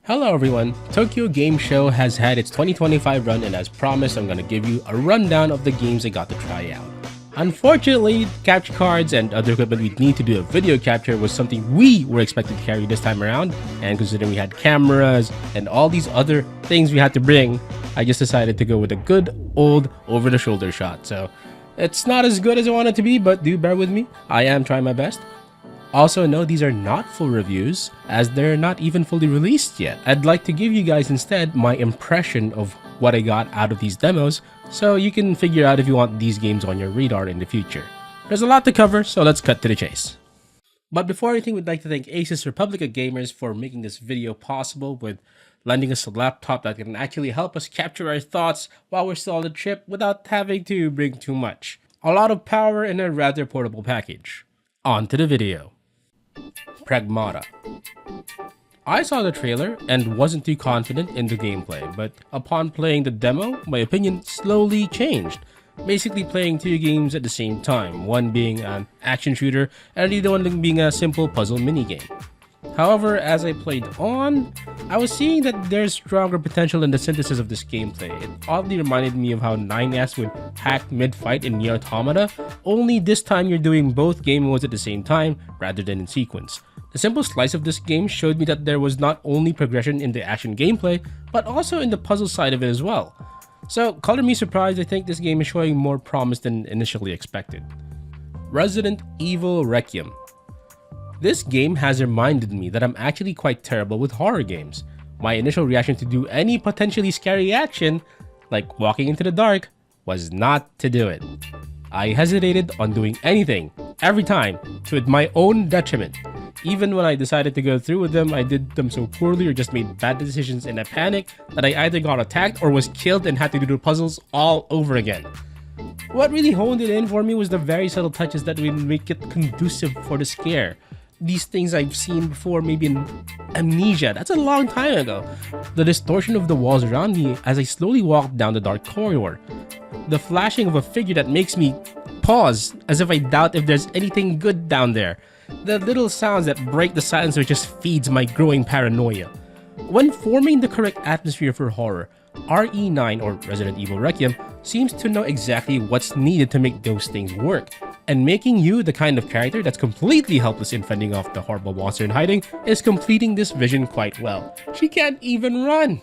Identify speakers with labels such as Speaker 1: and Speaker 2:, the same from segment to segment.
Speaker 1: Hello everyone, Tokyo Game Show has had its 2025 run, and as promised I'm gonna give you a rundown of the games I got to try out. Unfortunately, capture cards and other equipment we'd need to do a video capture was something we were expected to carry this time around, and considering we had cameras and all these other things we had to bring, I just decided to go with a good old over-the-shoulder shot. So it's not as good as I want it to be, but do bear with me, I am trying my best. Also, no, these are not full reviews, as they're not even fully released yet. I'd like to give you guys instead my impression of what I got out of these demos, so you can figure out if you want these games on your radar in the future. There's a lot to cover, so let's cut to the chase. But before anything, we'd like to thank Asus Republica Gamers for making this video possible with lending us a laptop that can actually help us capture our thoughts while we're still on the trip without having to bring too much. A lot of power in a rather portable package. On to the video. Pragmata. I saw the trailer and wasn't too confident in the gameplay, but upon playing the demo, my opinion slowly changed. Basically playing two games at the same time, one being an action shooter and the other one being a simple puzzle minigame. However, as I played on, I was seeing that there's stronger potential in the synthesis of this gameplay. It oddly reminded me of how 9S would hack mid-fight in Nier Automata, only this time you're doing both game modes at the same time rather than in sequence. The simple slice of this game showed me that there was not only progression in the action gameplay, but also in the puzzle side of it as well. So, color me surprised, I think this game is showing more promise than initially expected. Resident Evil Requiem. This game has reminded me that I'm actually quite terrible with horror games. My initial reaction to do any potentially scary action, like walking into the dark, was not to do it. I hesitated on doing anything, every time, to my own detriment. Even when I decided to go through with them, I did them so poorly or just made bad decisions in a panic that I either got attacked or was killed and had to do the puzzles all over again. What really honed it in for me was the very subtle touches that would make it conducive for the scare. These things I've seen before, maybe in Amnesia, that's a long time ago. The distortion of the walls around me as I slowly walked down the dark corridor. The flashing of a figure that makes me pause as if I doubt if there's anything good down there. The little sounds that break the silence which just feeds my growing paranoia. When forming the correct atmosphere for horror, RE9 or Resident Evil Requiem seems to know exactly what's needed to make those things work. And making you the kind of character that's completely helpless in fending off the horrible monster in hiding is completing this vision quite well. She can't even run!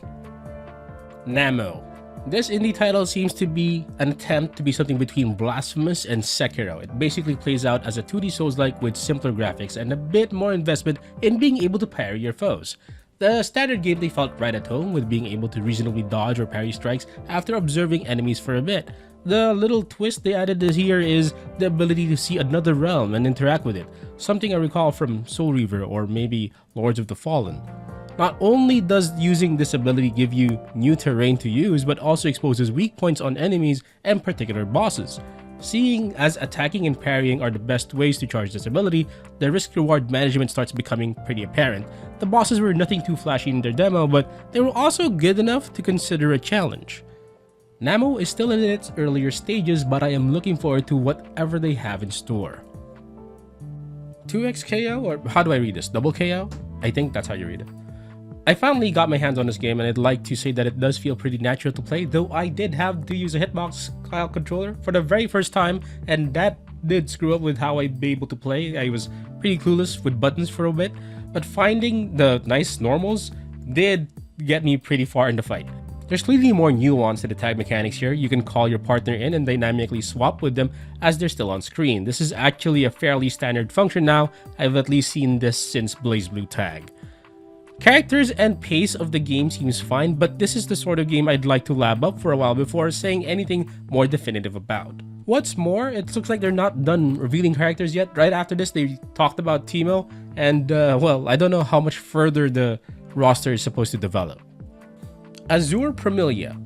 Speaker 1: Namo. This indie title seems to be an attempt to be something between Blasphemous and Sekiro. It basically plays out as a 2D Souls-like with simpler graphics and a bit more investment in being able to parry your foes. The standard gameplay felt right at home with being able to reasonably dodge or parry strikes after observing enemies for a bit. The little twist they added this here is the ability to see another realm and interact with it, something I recall from Soul Reaver or maybe Lords of the Fallen. Not only does using this ability give you new terrain to use, but also exposes weak points on enemies and particular bosses. Seeing as attacking and parrying are the best ways to charge this ability, the risk-reward management starts becoming pretty apparent. The bosses were nothing too flashy in their demo, but they were also good enough to consider a challenge. Namo is still in its earlier stages, but I am looking forward to whatever they have in store. 2XKO, or how do I read this? Double KO? I think that's how you read it. I finally got my hands on this game, and I'd like to say that it does feel pretty natural to play, though I did have to use a hitbox style controller for the very first time, and that did screw up with how I'd be able to play. I was pretty clueless with buttons for a bit, but finding the nice normals did get me pretty far in the fight. There's clearly more nuance to the tag mechanics here. You can call your partner in and dynamically swap with them as they're still on screen. This is actually a fairly standard function now. I've at least seen this since BlazBlue Tag. Characters and pace of the game seems fine, but this is the sort of game I'd like to lab up for a while before saying anything more definitive about. What's more, it looks like they're not done revealing characters yet. Right after this, they talked about Teemo, and well, I don't know how much further the roster is supposed to develop. Azure Promilia.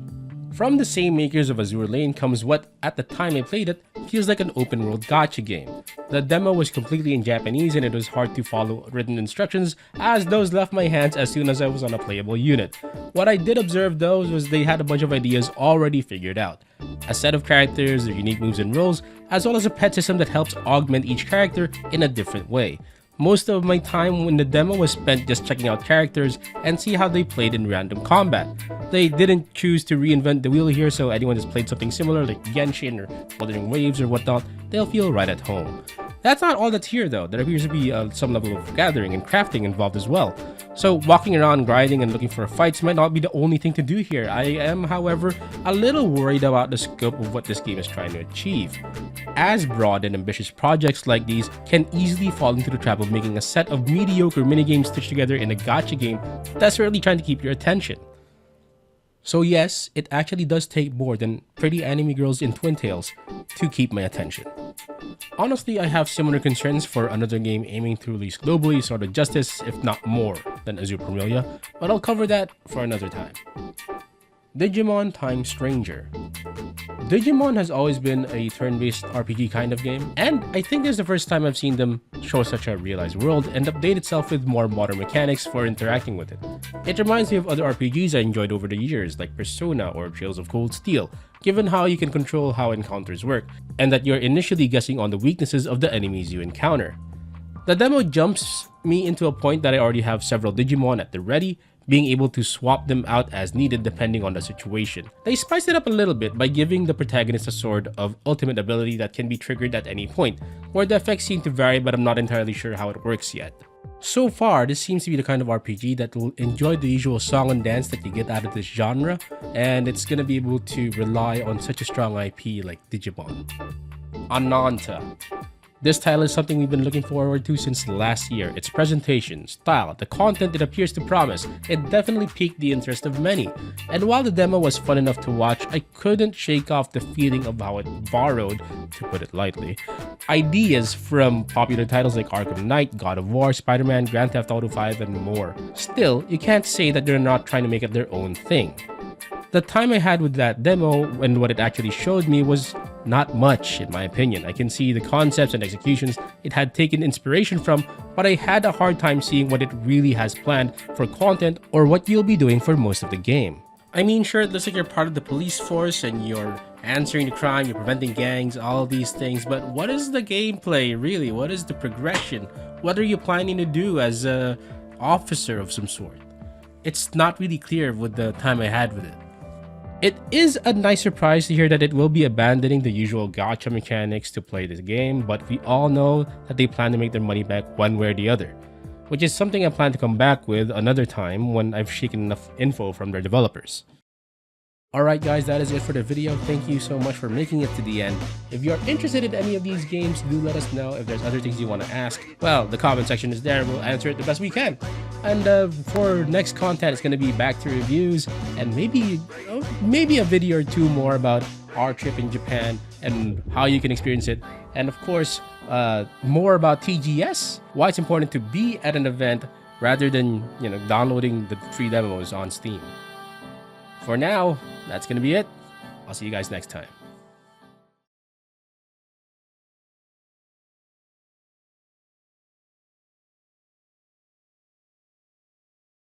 Speaker 1: From the same makers of Azure Lane comes what, at the time I played it, feels like an open world gacha game. The demo was completely in Japanese and it was hard to follow written instructions as those left my hands as soon as I was on a playable unit. What I did observe though was they had a bunch of ideas already figured out. A set of characters, their unique moves and roles, as well as a pet system that helps augment each character in a different way. Most of my time in the demo was spent just checking out characters and see how they played in random combat. They didn't choose to reinvent the wheel here, so anyone who's played something similar like Genshin or Wuthering Waves or whatnot, they'll feel right at home. That's not all that's here though. There appears to be some level of gathering and crafting involved as well. So walking around grinding and looking for fights might not be the only thing to do here. I am, however, a little worried about the scope of what this game is trying to achieve. As broad and ambitious projects like these can easily fall into the trap of making a set of mediocre minigames stitched together in a gacha game desperately trying to keep your attention. So yes, it actually does take more than pretty anime girls in Twin Tails to keep my attention. Honestly, I have similar concerns for another game aiming to release globally, sort of justice, if not more, than Azure Premilia, but I'll cover that for another time. Digimon Time Stranger. Digimon has always been a turn-based RPG kind of game, and I think this is the first time I've seen them show such a realized world and update itself with more modern mechanics for interacting with it. It reminds me of other RPGs I enjoyed over the years like Persona or Trails of Cold Steel, given how you can control how encounters work, and that you're initially guessing on the weaknesses of the enemies you encounter. The demo jumps me into a point that I already have several Digimon at the ready, being able to swap them out as needed depending on the situation. They spiced it up a little bit by giving the protagonist a sword of ultimate ability that can be triggered at any point, where the effects seem to vary but I'm not entirely sure how it works yet. So far, this seems to be the kind of RPG that will enjoy the usual song and dance that you get out of this genre, and it's gonna be able to rely on such a strong IP like Digimon. Ananta. This title is something we've been looking forward to since last year. Its presentation, style, the content it appears to promise, it definitely piqued the interest of many. And while the demo was fun enough to watch, I couldn't shake off the feeling of how it borrowed, to put it lightly, ideas from popular titles like Arkham Knight, God of War, Spider-Man, Grand Theft Auto 5, and more. Still, you can't say that they're not trying to make it their own thing. The time I had with that demo and what it actually showed me was not much, in my opinion. I can see the concepts and executions it had taken inspiration from, but I had a hard time seeing what it really has planned for content or what you'll be doing for most of the game. I mean, sure, it looks like you're part of the police force and you're answering the crime, you're preventing gangs, all these things, but what is the gameplay really? What is the progression? What are you planning to do as a officer of some sort? It's not really clear with the time I had with it. It is a nice surprise to hear that it will be abandoning the usual gacha mechanics to play this game, but we all know that they plan to make their money back one way or the other, which is something I plan to come back with another time when I've shaken enough info from their developers. Alright guys, that is it for the video. Thank you so much for making it to the end. If you're interested in any of these games, do let us know. If there's other things you want to ask, well, the comment section is there. We'll answer it the best we can. And for next content, it's going to be back to reviews and maybe a video or two more about our trip in Japan and how you can experience it. And of course, more about TGS, why it's important to be at an event rather than, downloading the free demos on Steam. For now, that's going to be it. I'll see you guys next time.